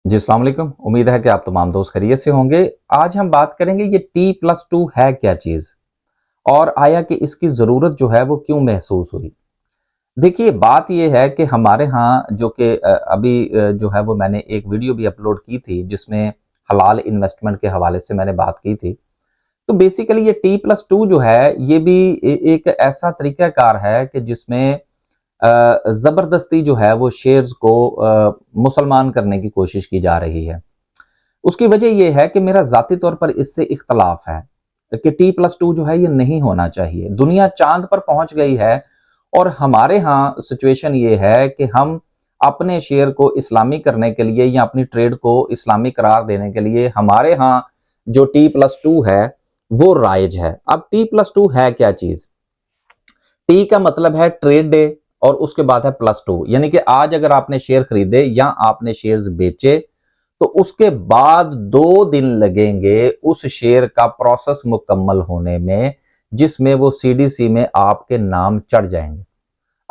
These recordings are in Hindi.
जी अस्सलाम वालेकुम। उम्मीद है कि आप तमाम दोस्त खैरियत से होंगे। आज हम बात करेंगे ये T+2 है क्या चीज़ और आया कि इसकी ज़रूरत जो है वो क्यों महसूस हुई। देखिए बात ये है कि हमारे यहाँ जो कि अभी जो है वो मैंने एक वीडियो भी अपलोड की थी जिसमें हलाल इन्वेस्टमेंट के हवाले से मैंने बात की थी। तो बेसिकली ये T+2 जो है ये भी एक ऐसा तरीक़ाकार है कि जिसमें ज़बरदस्ती जो है वो शेयर्स को मुसलमान करने की कोशिश की जा रही है। उसकी वजह ये है कि मेरा ज़ाती तौर पर इससे इख्तलाफ है कि T+2 जो है ये नहीं होना चाहिए। दुनिया चाँद पर पहुँच गई है और हमारे यहाँ सिचुएशन ये है कि हम अपने शेयर को इस्लामी करने के लिए या अपनी ट्रेड को इस्लामी करार देने के लिए हमारे यहाँ जो T+2 है वो राइज है। अब T+2 है क्या चीज़? टी का मतलब है ट्रेड डे और उसके बाद है +2 यानी कि आज अगर आपने शेयर खरीदे या आपने शेयर्स बेचे तो उसके बाद 2 दिन लगेंगे उस शेयर का प्रोसेस मुकम्मल होने में जिसमें वो सीडीसी में आपके नाम चढ़ जाएंगे।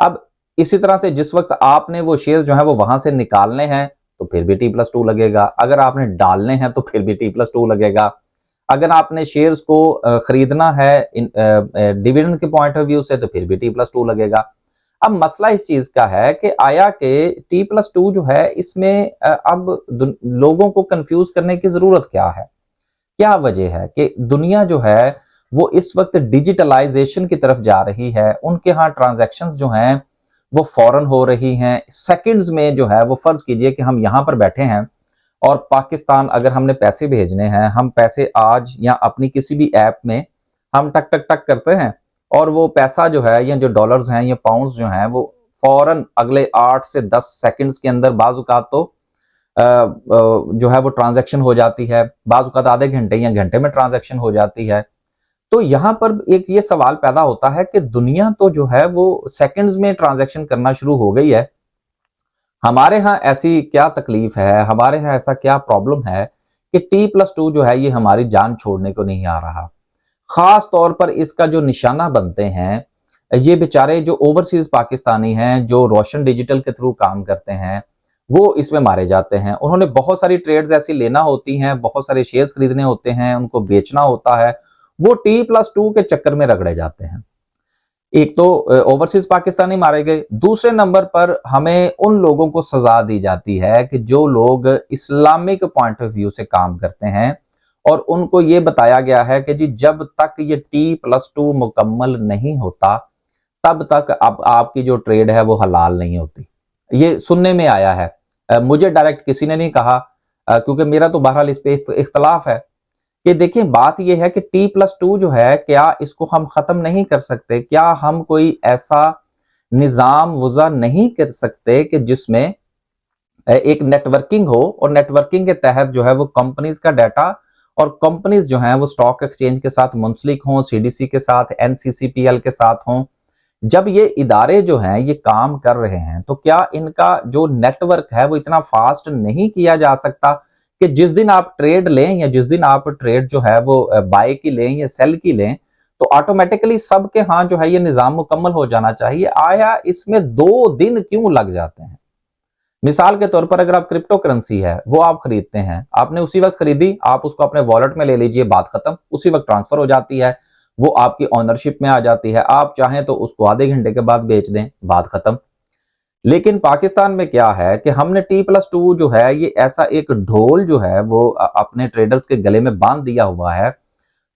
अब इसी तरह से जिस वक्त आपने वो शेयर जो है वो वहां से निकालने हैं तो फिर भी T+2 लगेगा, अगर आपने डालने हैं तो फिर भी T+2 लगेगा, अगर आपने शेयर्स को खरीदना है डिविडेंड के पॉइंट ऑफ व्यू से तो फिर भी T+2 लगेगा। अब मसला इस चीज का है कि आया कि T+2 जो है इसमें अब लोगों को कंफ्यूज करने की जरूरत क्या है? क्या वजह है कि दुनिया जो है वो इस वक्त डिजिटलाइजेशन की तरफ जा रही है। उनके यहाँ ट्रांजैक्शंस जो हैं वो फौरन हो रही हैं, सेकंड्स में जो है वो फर्ज कीजिए कि हम यहाँ पर बैठे हैं और पाकिस्तान अगर हमने पैसे भेजने हैं, हम पैसे आज या अपनी किसी भी ऐप में हम टक टक टक करते हैं और वो पैसा जो है या जो डॉलर्स हैं या पाउंड्स जो हैं वो फौरन अगले 8 से 10 सेकंड्स के अंदर बाज़ औक़ात तो जो है वो ट्रांजैक्शन हो जाती है, बाज़ औक़ात आधे घंटे या घंटे में ट्रांजैक्शन हो जाती है। तो यहाँ पर एक ये सवाल पैदा होता है कि दुनिया तो जो है वो सेकंड्स में ट्रांजैक्शन करना शुरू हो गई है, हमारे यहाँ ऐसी क्या तकलीफ है, हमारे यहाँ ऐसा क्या प्रॉब्लम है कि T+2 जो है ये हमारी जान छोड़ने को नहीं आ रहा। खास तौर पर इसका जो निशाना बनते हैं ये बेचारे जो ओवरसीज पाकिस्तानी हैं जो रोशन डिजिटल के थ्रू काम करते हैं वो इसमें मारे जाते हैं। उन्होंने बहुत सारी ट्रेड्स ऐसी लेना होती हैं, बहुत सारे शेयर्स खरीदने होते हैं, उनको बेचना होता है, वो T+2 के चक्कर में रगड़े जाते हैं। एक तो ओवरसीज पाकिस्तानी मारे गए, दूसरे नंबर पर हमें उन लोगों को सजा दी जाती है कि जो लोग इस्लामिक पॉइंट ऑफ व्यू से काम करते हैं और उनको ये बताया गया है कि जी जब तक ये T+2 मुकम्मल नहीं होता तब तक अब आपकी जो ट्रेड है वो हलाल नहीं होती। ये सुनने में आया है, मुझे डायरेक्ट किसी ने नहीं कहा, क्योंकि मेरा तो बहरहाल इस पे इख्तलाफ है कि देखिए बात यह है कि T+2 जो है क्या इसको हम खत्म नहीं कर सकते? क्या हम कोई ऐसा निजाम वज़ा नहीं कर सकते कि जिसमें एक नेटवर्किंग हो और नेटवर्किंग के तहत जो है वो कंपनीज का डाटा और कंपनीज जो हैं वो स्टॉक एक्सचेंज के साथ मुंसलिक हों, सीडीसी के साथ, एनसीसीपीएल के साथ हों। जब ये इदारे जो हैं ये काम कर रहे हैं तो क्या इनका जो नेटवर्क है वो इतना फास्ट नहीं किया जा सकता कि जिस दिन आप ट्रेड लें या जिस दिन आप ट्रेड जो है वो बाय की लें या सेल की लें तो ऑटोमेटिकली सबके हाँ जो है ये निजाम मुकम्मल हो जाना चाहिए। आया इसमें 2 दिन क्यों लग जाते हैं? मिसाल के तौर पर अगर आप क्रिप्टो करेंसी है वो आप खरीदते हैं, आपने उसी वक्त खरीदी, आप उसको अपने वॉलेट में ले लीजिए, बात खत्म, उसी वक्त ट्रांसफर हो जाती है, वो आपकी ओनरशिप में आ जाती है, आप चाहें तो उसको आधे घंटे के बाद बेच दें, बात खत्म। लेकिन पाकिस्तान में क्या है कि हमने T+2 जो है ये ऐसा एक ढोल जो है वो अपने ट्रेडर्स के गले में बांध दिया हुआ है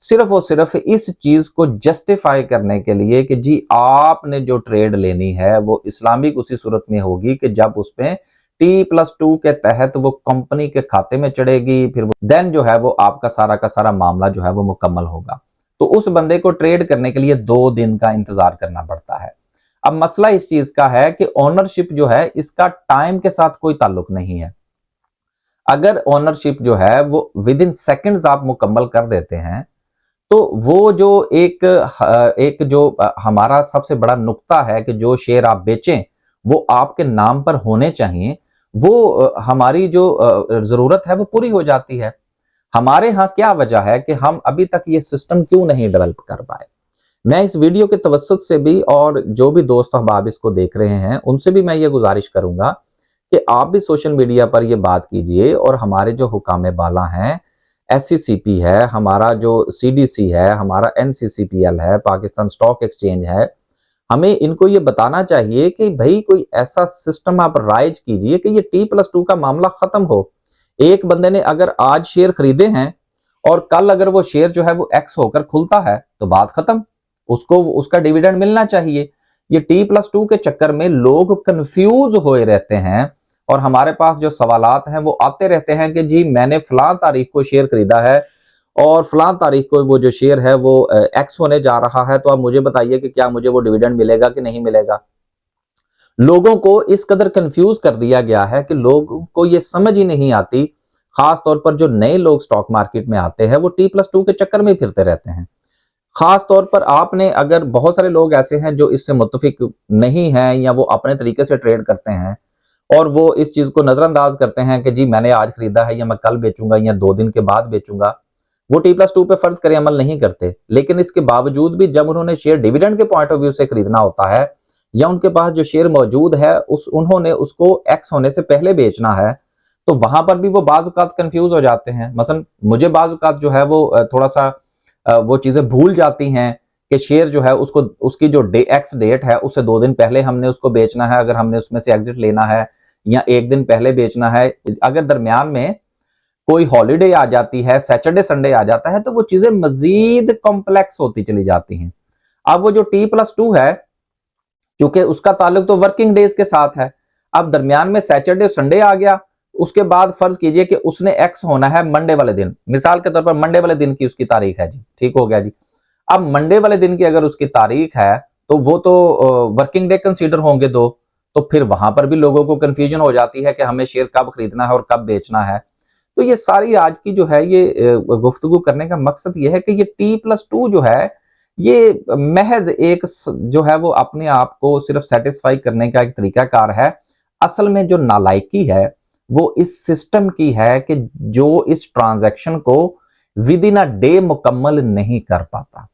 सिर्फ और सिर्फ इस चीज को जस्टिफाई करने के लिए कि जी आपने जो ट्रेड लेनी है वो इस्लामिक उसी सूरत में होगी कि जब उसमें T+2 के तहत वो कंपनी के खाते में चढ़ेगी, फिर वो देन जो है वो आपका सारा का सारा मामला जो है वो मुकम्मल होगा। तो उस बंदे को ट्रेड करने के लिए 2 दिन का इंतजार करना पड़ता है। अब मसला इस चीज का है कि ओनरशिप जो है इसका टाइम के साथ कोई ताल्लुक नहीं है। अगर ओनरशिप जो है वो विद इन सेकेंड्स आप मुकम्मल कर देते हैं तो वो जो एक जो हमारा सबसे बड़ा नुक्ता है कि जो शेयर आप बेचें वो आपके नाम पर होने चाहिए, वो हमारी जो जरूरत है वो पूरी हो जाती है। हमारे यहाँ क्या वजह है कि हम अभी तक ये सिस्टम क्यों नहीं डेवलप कर पाए? मैं इस वीडियो के तवज्जुद से भी और जो भी दोस्त अहबाब इसको देख रहे हैं उनसे भी मैं ये गुजारिश करूंगा कि आप भी सोशल मीडिया पर ये बात कीजिए और हमारे जो हुकामे बाला हैं, एससीसीपी है, हमारा जो सीडीसी है, हमारा एनसीसीपीएल है, पाकिस्तान स्टॉक एक्सचेंज है, हमें इनको ये बताना चाहिए कि भाई कोई ऐसा सिस्टम आप राइज कीजिए कि ये T+2 का मामला खत्म हो। एक बंदे ने अगर आज शेयर खरीदे हैं और कल अगर वो शेयर जो है वो एक्स होकर खुलता है तो बात खत्म, उसको उसका डिविडेंड मिलना चाहिए। ये T+2 के चक्कर में लोग कंफ्यूज होए रहते हैं और हमारे पास जो सवालात हैं वो आते रहते हैं कि जी मैंने फलां तारीख को शेयर खरीदा है और फलां तारीख को वो जो शेयर है वो एक्स होने जा रहा है, तो आप मुझे बताइए कि क्या मुझे वो डिविडेंड मिलेगा कि नहीं मिलेगा। लोगों को इस कदर कंफ्यूज कर दिया गया है कि लोगों को ये समझ ही नहीं आती, खास तौर पर जो नए लोग स्टॉक मार्केट में आते हैं वो T+2 के चक्कर में फिरते रहते हैं। खास तौर पर आपने अगर बहुत सारे लोग ऐसे हैं जो इससे मुत्तफिक नहीं हैं या वो अपने तरीके से ट्रेड करते हैं और वो इस चीज को नजरअंदाज करते हैं कि जी मैंने आज खरीदा है या मैं कल बेचूंगा या 2 दिन के बाद बेचूंगा, वो T+2 पे फर्ज करें अमल नहीं करते। लेकिन इसके बावजूद भी जब उन्होंने शेयर डिविडेंड के पॉइंट ऑफ व्यू से खरीदना होता है या उनके पास जो शेयर मौजूद है उन्होंने उसको एक्स होने से पहले बेचना है, तो वहां पर भी वो बाज औकात कंफ्यूज हो जाते हैं। मसलन मुझे बाज औकात जो है वो थोड़ा सा वो चीजें भूल जाती हैं कि शेयर जो है उसको उसकी जो एक्स डेट है उससे 2 दिन पहले हमने उसको बेचना है, अगर हमने उसमें से एग्जिट लेना है, या 1 दिन पहले बेचना है। अगर दरमियान में कोई हॉलीडे आ जाती है, सैटरडे संडे आ जाता है, तो वो चीजें मजीद कॉम्प्लेक्स होती चली जाती हैं। अब वो जो T+2 है, क्योंकि उसका ताल्लुक तो वर्किंग डेज के साथ है, अब दरमियान में सैटरडे संडे आ गया, उसके बाद फर्ज कीजिए कि उसने एक्स होना है मंडे वाले दिन, मिसाल के तौर पर मंडे वाले दिन की उसकी तारीख है जी, ठीक हो गया जी। अब मंडे वाले दिन की अगर उसकी तारीख है तो वो तो वर्किंग डे कंसीडर होंगे दो, तो फिर वहां पर भी लोगों को कंफ्यूजन हो जाती है कि हमें शेयर कब खरीदना है और कब बेचना है। तो ये सारी आज की जो है ये गुफ्तगू करने का मकसद ये है कि ये T+2 जो है ये महज एक जो है वो अपने आप को सिर्फ सेटिस्फाई करने का एक तरीकाकार है। असल में जो नालायकी है वो इस सिस्टम की है कि जो इस ट्रांजैक्शन को विद इन अ डे मुकम्मल नहीं कर पाता।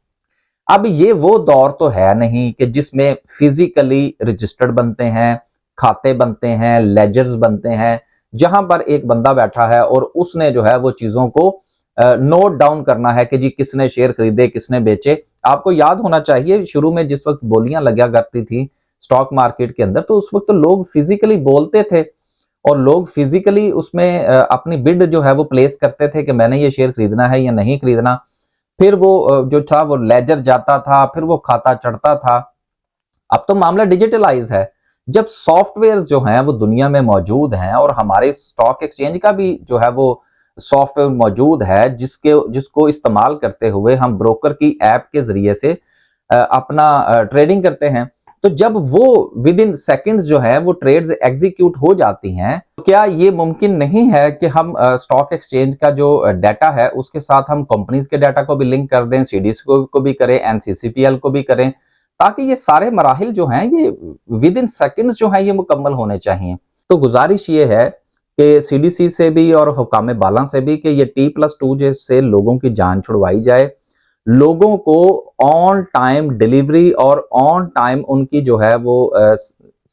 अब ये वो दौर तो है नहीं कि जिसमें फिजिकली रजिस्टर्ड बनते हैं, खाते बनते हैं, लेजर्स बनते हैं, जहां पर एक बंदा बैठा है और उसने जो है वो चीजों को नोट डाउन करना है कि जी किसने शेयर खरीदे, किसने बेचे। आपको याद होना चाहिए शुरू में जिस वक्त बोलियां लगा करती थी स्टॉक मार्केट के अंदर, तो उस वक्त तो लोग फिजिकली बोलते थे और लोग फिजिकली उसमें अपनी बिड जो है वो प्लेस करते थे कि मैंने ये शेयर खरीदना है या नहीं खरीदना। फिर वो जो था वो लेजर जाता था, फिर वो खाता चढ़ता था। अब तो मामला डिजिटलाइज है। जब सॉफ्टवेयर जो हैं वो दुनिया में मौजूद हैं और हमारे स्टॉक एक्सचेंज का भी जो है वो सॉफ्टवेयर मौजूद है जिसको इस्तेमाल करते हुए हम ब्रोकर की ऐप के जरिए से अपना ट्रेडिंग करते हैं, तो जब वो विद इन सेकेंड्स जो है वो ट्रेड्स एग्जीक्यूट हो जाती हैं, तो क्या ये मुमकिन नहीं है कि हम स्टॉक एक्सचेंज का जो डाटा है उसके साथ हम कंपनीज के डाटा को भी लिंक कर दें, सीडीएस को भी करें, एनसीसीपीएल को भी करें, ताकि ये सारे मराहिल जो हैं ये विद इन सेकेंड्स जो हैं ये मुकम्मल होने चाहिए। तो गुजारिश ये है कि सीडीसी से भी और हुकाम बाला से भी कि ये T+2 जैसे लोगों की जान छुड़वाई जाए, लोगों को ऑन टाइम डिलीवरी और ऑन टाइम उनकी जो है वो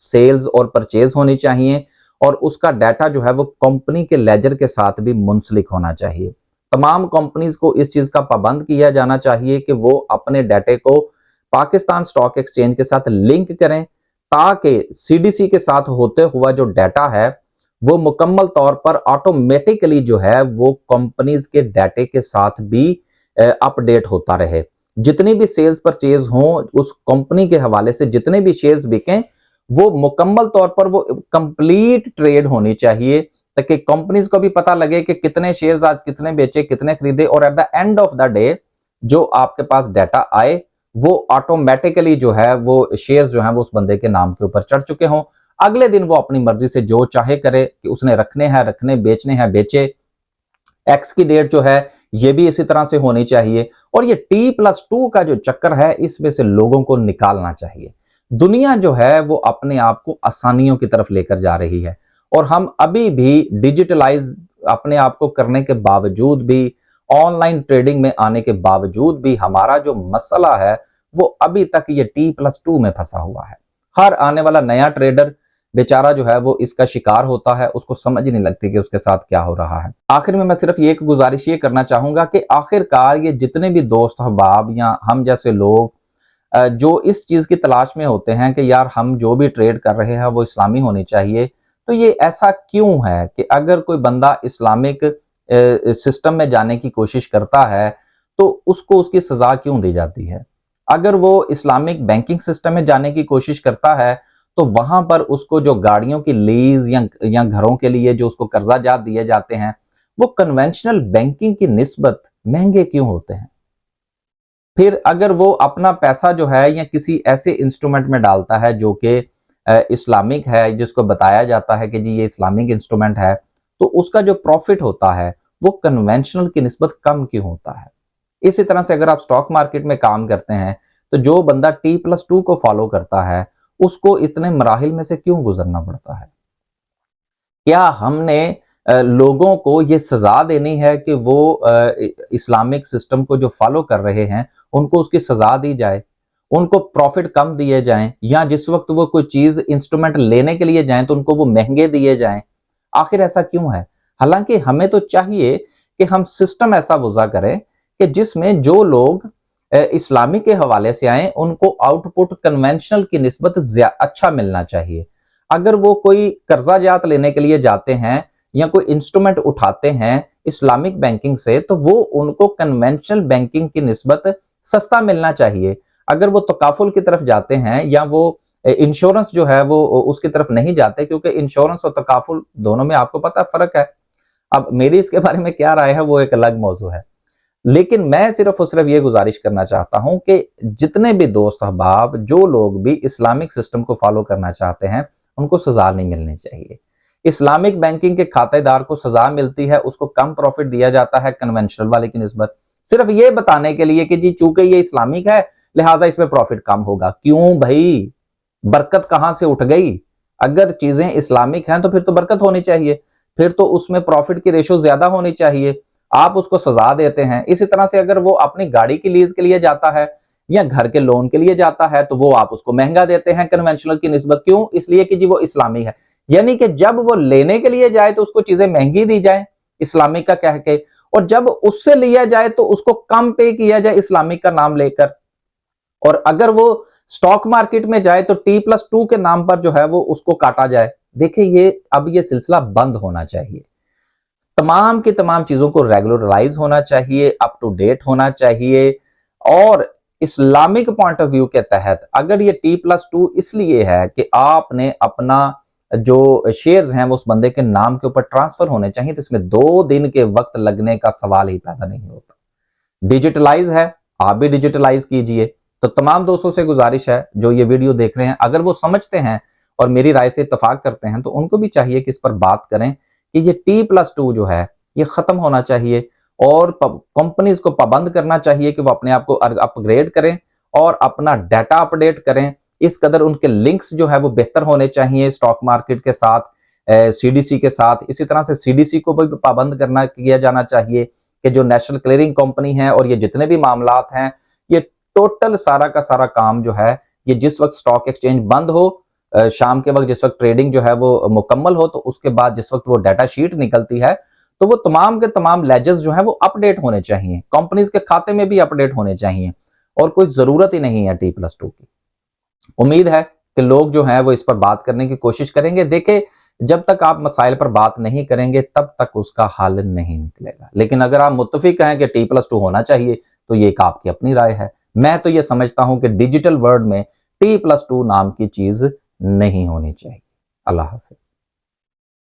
सेल्स और परचेज होनी चाहिए और उसका डाटा जो है वो कंपनी के लेजर के साथ भी मुंसलिक होना चाहिए। तमाम कंपनीज को इस चीज का पाबंद किया जाना चाहिए कि वो अपने डाटे को पाकिस्तान स्टॉक एक्सचेंज के साथ लिंक करें, ताकि सीडीसी के साथ होते हुआ जो डाटा है वो मुकम्मल तौर पर ऑटोमेटिकली जो है वो कंपनीज के डाटे के साथ भी अपडेट होता रहे। जितनी भी सेल्स परचेज हो उस कंपनी के हवाले से जितने भी शेयर्स बिकें वो मुकम्मल तौर पर वो कंप्लीट ट्रेड होनी चाहिए, ताकि कंपनीज को भी पता लगे कि कितने शेयर्स आज कितने बेचे, कितने खरीदे, और at the end of the day जो आपके पास डाटा आए वो ऑटोमेटिकली जो है वो शेयर्स जो है वो उस बंदे के नाम के ऊपर चढ़ चुके हों। अगले दिन वो अपनी मर्जी से जो चाहे करे कि उसने रखने हैं रखने, बेचने हैं बेचे। एक्स की डेट जो है ये भी इसी तरह से होनी चाहिए और ये T+2 का जो चक्कर है इसमें से लोगों को निकालना चाहिए। दुनिया जो है वो अपने आप को आसानियों की तरफ लेकर जा रही है और हम अभी भी डिजिटलाइज अपने आप को करने के बावजूद भी, ऑनलाइन ट्रेडिंग में आने के बावजूद भी हमारा जो मसला है वो अभी तक ये T+2 में फंसा हुआ है। हर आने वाला नया ट्रेडर बेचारा जो है वो इसका शिकार होता है, उसको समझ ही नहीं लगती कि उसके साथ क्या हो रहा है। आखिर में मैं सिर्फ ये एक गुजारिश ये करना चाहूंगा कि आखिरकार ये जितने भी दोस्त अहबाब या हम जैसे लोग जो इस चीज की तलाश में होते हैं कि यार हम जो भी ट्रेड कर रहे हैं वो इस्लामी होनी चाहिए, तो ये ऐसा क्यों है कि अगर कोई बंदा इस्लामिक सिस्टम में जाने की कोशिश करता है तो उसको उसकी सजा क्यों दी जाती है? अगर वो इस्लामिक बैंकिंग सिस्टम में जाने की कोशिश करता है तो वहां पर उसको जो गाड़ियों की लीज या घरों के लिए जो उसको कर्जा जात दिए जाते हैं वो कन्वेंशनल बैंकिंग की निस्बत महंगे क्यों होते हैं? फिर अगर वो अपना पैसा जो है या किसी ऐसे इंस्ट्रूमेंट में डालता है जो कि इस्लामिक है, जिसको बताया जाता है कि जी ये इस्लामिक इंस्ट्रूमेंट है, तो उसका जो प्रॉफिट होता है वो कन्वेंशनल की निस्बत कम क्यों होता है? इसी तरह से अगर आप स्टॉक मार्केट में काम करते हैं तो जो बंदा T+2 को फॉलो करता है उसको इतने मराहिल में से क्यों गुजरना पड़ता है? क्या हमने लोगों को ये सजा देनी है कि वो इस्लामिक सिस्टम को जो फॉलो कर रहे हैं उनको उसकी सजा दी जाए, उनको प्रॉफिट कम दिए जाएं, या जिस वक्त वो कोई चीज इंस्ट्रूमेंट लेने के लिए जाएं तो उनको वो महंगे दिए जाएं? आखिर ऐसा क्यों है? हालांकि हमें तो चाहिए कि हम सिस्टम ऐसा वज़ा करें कि जिसमें जो लोग इस्लामिक के हवाले से आए उनको आउटपुट कन्वेंशनल की निस्बत अच्छा मिलना चाहिए। अगर वो कोई कर्जा जात लेने के लिए जाते हैं या कोई इंस्ट्रूमेंट उठाते हैं इस्लामिक बैंकिंग से तो वो उनको कन्वेंशनल बैंकिंग की निस्बत सस्ता मिलना चाहिए। अगर वो तकाफुल की तरफ जाते हैं या वो इंश्योरेंस जो है वो उसकी तरफ नहीं जाते, क्योंकि इंश्योरेंस और तकाफुल दोनों में आपको पता फर्क है। अब मेरी इसके बारे में क्या राय है वो एक अलग मौजू है, लेकिन मैं सिर्फ और सिर्फ ये गुजारिश करना चाहता हूं कि जितने भी दोस्त अहबाब जो लोग भी इस्लामिक सिस्टम को फॉलो करना चाहते हैं उनको सजा नहीं मिलनी चाहिए। इस्लामिक बैंकिंग के खातेदार को सजा मिलती है, उसको कम प्रॉफिट दिया जाता है कन्वेंशनल वाले की निस्बत, सिर्फ ये बताने के लिए कि जी चूंकि ये इस्लामिक है लिहाजा इसमें प्रॉफिट कम होगा। क्यों भाई, बरकत कहां से उठ गई? अगर चीजें इस्लामिक हैं तो फिर तो बरकत होनी चाहिए, फिर तो उसमें प्रॉफिट की रेशो ज्यादा होनी चाहिए। आप उसको सजा देते हैं। इसी तरह से अगर वो अपनी गाड़ी की लीज के लिए जाता है या घर के लोन के लिए जाता है तो वो आप उसको महंगा देते हैं कन्वेंशनल की निस्बत। क्यों? इसलिए कि जी वो इस्लामी है। यानी कि जब वो लेने के लिए जाए तो उसको चीजें महंगी दी जाए इस्लामिक का कह के, और जब उससे लिया जाए तो उसको कम पे किया जाए इस्लामिक का नाम लेकर। और अगर वो स्टॉक मार्केट में जाए तो T+2 के नाम पर जो है वो उसको काटा जाए। देखिए ये अब ये सिलसिला बंद होना चाहिए। तमाम की तमाम चीजों को रेगुलराइज होना चाहिए, अप टू डेट होना चाहिए। और इस्लामिक पॉइंट ऑफ व्यू के तहत अगर ये T+2 इसलिए है कि आपने अपना जो शेयर्स हैं वो उस बंदे के नाम के ऊपर ट्रांसफर होने चाहिए, तो इसमें 2 दिन के वक्त लगने का सवाल ही पैदा नहीं होता। डिजिटलाइज है, आप भी डिजिटलाइज कीजिए। तो तमाम दोस्तों से गुजारिश है जो ये वीडियो देख रहे हैं, अगर वो समझते हैं और मेरी राय से इत्तेफाक करते हैं तो उनको भी चाहिए कि इस पर बात करें कि ये T+2 जो है ये खत्म होना चाहिए, और कंपनीज को पाबंद करना चाहिए कि वो अपने आप को अपग्रेड करें और अपना डाटा अपडेट करें। इस कदर उनके लिंक्स जो है वो बेहतर होने चाहिए स्टॉक मार्केट के साथ, सीडीसी के साथ। इसी तरह से सीडीसी को भी पाबंद करना किया जाना चाहिए कि जो नेशनल क्लियरिंग कंपनी है और ये जितने भी मामलात हैं ये टोटल सारा का सारा काम जो है ये जिस वक्त स्टॉक एक्सचेंज बंद हो, शाम के वक्त जिस वक्त ट्रेडिंग जो है वो मुकम्मल हो, तो उसके बाद जिस वक्त वो डाटा शीट निकलती है तो वो तमाम के तमाम लेजर्स जो है वो अपडेट होने चाहिए, कंपनीज के खाते में भी अपडेट होने चाहिए, और कोई जरूरत ही नहीं है T+2 की। उम्मीद है कि लोग जो हैं वो इस पर बात करने की कोशिश करेंगे। देखें, जब तक आप मसाइल पर बात नहीं करेंगे तब तक उसका हल नहीं निकलेगा। लेकिन अगर आप मुत्तफिक हैं कि T+2 होना चाहिए तो ये एक आपकी अपनी राय है। मैं तो ये समझता हूं कि डिजिटल वर्ल्ड में T+2 नाम की चीज नहीं होनी चाहिए। अल्लाह हाफिज।